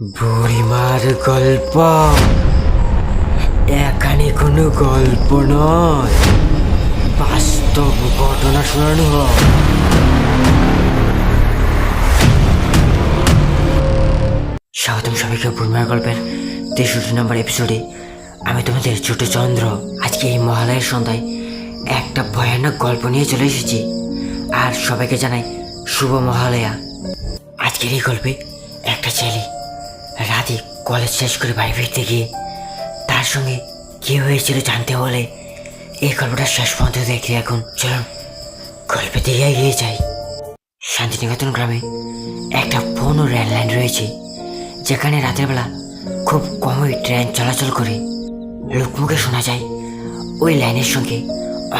বুড়িমার গল্প এখানে কোনো গল্প নয়, বাস্তব ঘটনা শোনানো হয়। স্বাগতম সবাইকে বুড়িমার গল্পের 63 নম্বর এপিসোডে। আমি তোমাদের ছোট চন্দ্র। আজকে এই মহালয়ের সন্ধ্যায় একটা ভয়ানক গল্প নিয়ে চলে এসেছি, আর সবাইকে জানাই শুভ মহালয়া। আজকের এই গল্পে একটা ছেলে রাতে কলেজ শেষ করে বাড়ি ফিরতে গিয়ে তার সঙ্গে কি হয়েছিল জানতে হলে এই গল্পটা শেষ পর্যন্ত দেখতে এখন চলুন গল্পে দিকে এগিয়ে যাই। শান্তিনিকেতন গ্রামে একটা পুরনো রেল লাইন রয়েছে, যেখানে রাতের বেলা খুব কমই ট্রেন চলাচল করে। লোকমুখে শোনা যায় ওই লাইনের সঙ্গে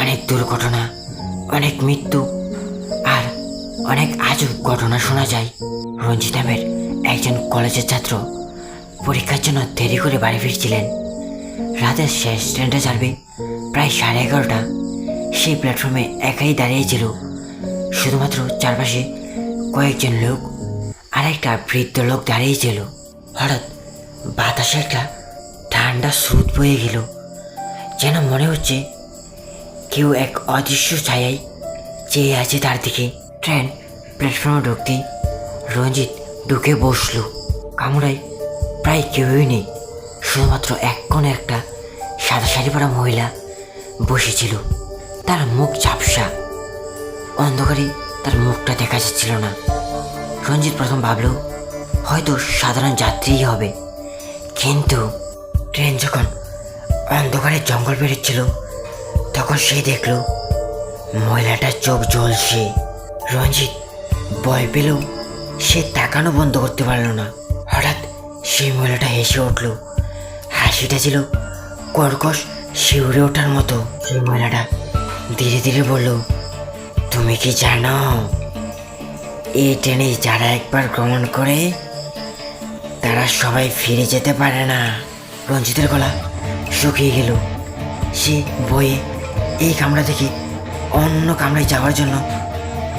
অনেক দুর্ঘটনা, অনেক মৃত্যু আর অনেক আজব ঘটনা শোনা যায়। রঞ্জিত নামের একজন কলেজের ছাত্র পরীক্ষার জন্য দেরি করে বাড়ি ফিরছিলেন। রাতের শেষ ট্রেনটা ছাড়বে প্রায় 11:30। সেই প্ল্যাটফর্মে একাই দাঁড়িয়েছিল, শুধুমাত্র চারপাশে কয়েকজন লোক আর একটা বৃদ্ধ লোক দাঁড়িয়েছিল। হঠাৎ বাতাসে একটা ঠান্ডা স্রোত বয়ে গেল, যেন মনে হচ্ছে কেউ এক অদৃশ্য ছায়ায় চেয়ে আছে তার দিকে। ট্রেন প্ল্যাটফর্মে ঢুকতেই রঞ্জিত ঢুকে বসলো। কামরায় প্রায় কেউই নেই, শুধুমাত্র এক কোণে একটা সাদা শাড়ি পরা মহিলা বসেছিল। তার মুখ ঝাপসা, অন্ধকারে তার মুখটা দেখা যাচ্ছিল না। রঞ্জিত প্রথম ভাবলো হয়তো সাধারণ যাত্রীই হবে, কিন্তু ট্রেন যখন অন্ধকারের জঙ্গল পেরোচ্ছিল তখন সে দেখলো মহিলাটার চোখ জ্বলছে। রঞ্জিত ভয় পেলেও সে তাকানো বন্ধ করতে পারলো না। হঠাৎ সেই মহিলাটা হেসে উঠল। হাসিটা ছিল কর্কশ শিউরে ওঠার মতো। সেই মহিলাটা ধীরে ধীরে বলল, তুমি কি জানো এই ট্রেনে যারা একবার ভ্রমণ করে তারা সবাই ফিরে যেতে পারে না। রঞ্জিতের গলা শুকিয়ে গেল। সে বয়ে এই কামরা থেকে অন্য কামরায় যাওয়ার জন্য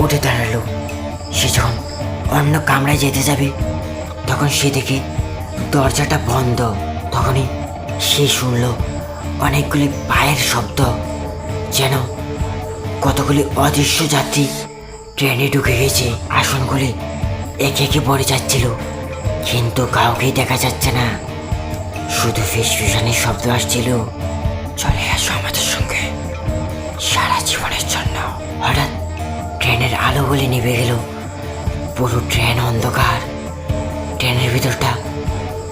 উঠে দাঁড়ালো। সে যখন অন্য কামরায় যেতে যাবে তখন সে দেখে দরজাটা বন্ধ। তখনই সে শুনল অনেকগুলি পায়ের শব্দ, যেন কতগুলি অদৃশ্য যাত্রী ট্রেনে ঢুকে গেছে। আসনগুলি একে একে পড়ে যাচ্ছিল, কিন্তু কাউকেই দেখা যাচ্ছে না। শুধু ফিসফিসানির শব্দ আসছিল, চলে আসো আমাদের সঙ্গে সারা জীবনের জন্য। হঠাৎ ট্রেনের আলোগুলি নিভে গেল। পুরো ট্রেন অন্ধকার। ট্রেনের ভিতরটা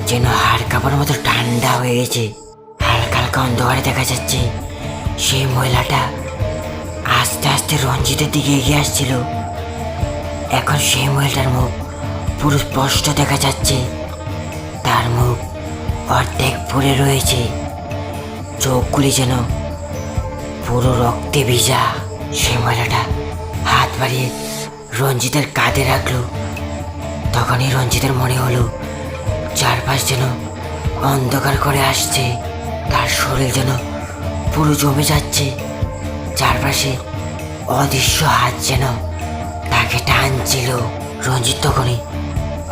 যেন হাড় কাঁপার মতো ঠান্ডা হয়ে গেছে। হালকা হালকা অন্ধকারে দেখা যাচ্ছে সেই মহিলাটা আস্তে আস্তে রঞ্জিতের দিকে এগিয়ে আসছিল। এখন সেই মহিলাটার মুখ পুরো স্পষ্ট দেখা যাচ্ছে। তার মুখ অর্ধেক পুড়ে রয়েছে, চোখগুলি যেন পুরো রক্তে ভিজা। সেই মহিলাটা হাত বাড়িয়ে রঞ্জিতের কাঁধে রাখলো। তখনই রঞ্জিতের মনে হলো চারপাশ যেন অন্ধকার করে আসছে। তার শরীর যেন পুরো জমে যাচ্ছে। চারপাশে অদৃশ্য হাত যেন তাকে টানছিল। রঞ্জিত তখনই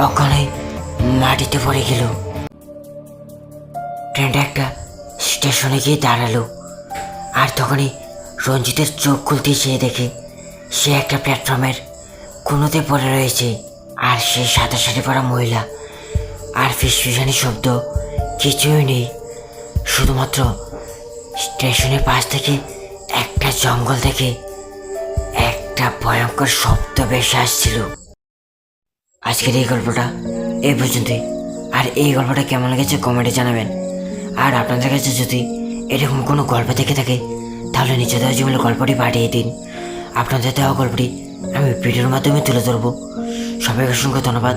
ওখানে মাটিতে পড়ে গেল। ট্রেনটা একটা স্টেশনে গিয়ে দাঁড়ালো, আর তখনই রঞ্জিতের চোখ খুলতে চেয়ে দেখে সে একটা প্ল্যাটফর্মের কোনোতে পড়ে রয়েছে। আর সে সাদা শাড়ি পরা মহিলা আর ফিসফিসানি শব্দ কিছুই নেই। শুধুমাত্র স্টেশনের পাশ থেকে একটা জঙ্গল থেকে একটা ভয়ঙ্কর শব্দ ভেসে আসছিল। আজকের এই গল্পটা এই পর্যন্তই। আর এই গল্পটা কেমন লেগেছে কমেন্টে জানাবেন। আর আপনাদের কাছে যদি এরকম কোনো গল্প থেকে থাকে তাহলে নিচে দেওয়া জীবনের গল্পটি পাঠিয়ে দিন। আপনাদের দেওয়া গল্পটি আমি ভিডিওর মাধ্যমে তুলে ধরবো। সবাইকে অসংখ্য ধন্যবাদ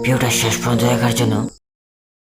ভিডিওটা শেষ পর্যন্ত দেখার জন্য।